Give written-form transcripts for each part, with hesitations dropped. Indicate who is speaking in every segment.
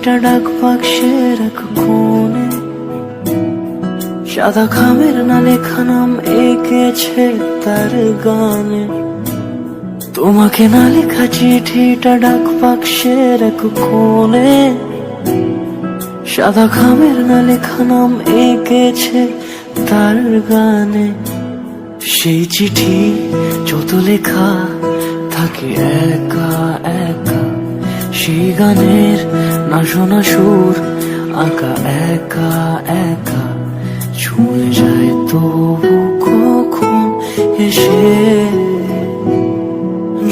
Speaker 1: চিঠিটা ডাক বাক্সের এক কোণে, সাদা খামের না লেখা নাম এঁকেছে তার গানে। তোমাকে না লেখা চিঠিটা ডাক বাক্সের এক কোণে, সাদা খামের না লেখা নাম এঁকেছে তার গানে। সেই চিঠি যত লেখা থাকে একা একা, সেই গানের না শোনা সুর আঁকা একা একা, ছুঁয়ে যায় তবু কখন এসে।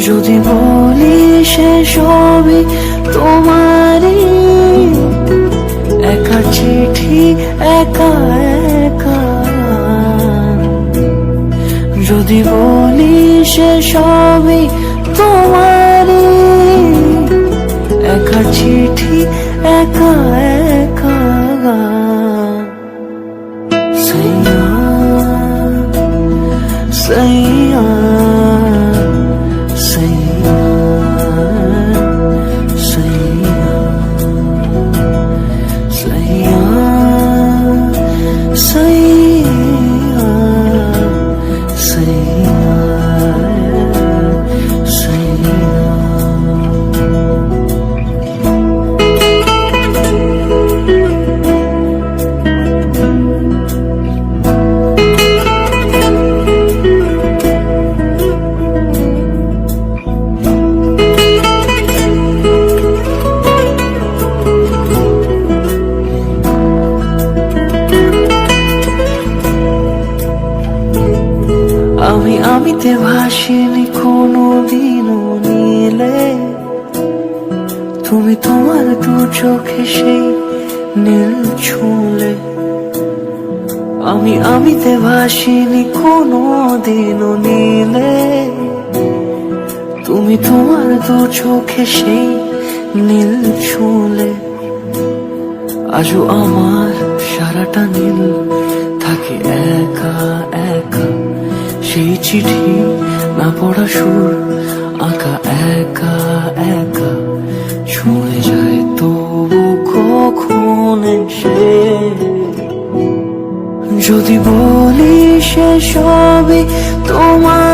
Speaker 1: যদি বলি সে সবই তোমারই, একা চিঠি একা একা। যদি বলি সে সবই তোমারই, একা চিঠি একা একা। সাইয়া সাইয়া সাইয়া সাইয়া সাইয়া সাইয়া সাইয়া সাইয়া। আমিতে ভাসিনি কোনো দিনও নীলে, তুমি তোমার দু চোখে সেই নীল ছুঁলে। আমিতে ভাসিনি কোনো দিনও নীলে, তুমি তোমার দু চোখে সেই নীল ছুঁলে। আজও আমার সারাটা নীল থাকে একা একা, সেই চিঠি না পড়া সুর আঁকা একা একা, ছুঁয়ে যায় তবু কখন এসে। যদি বলি সে সবই তোমার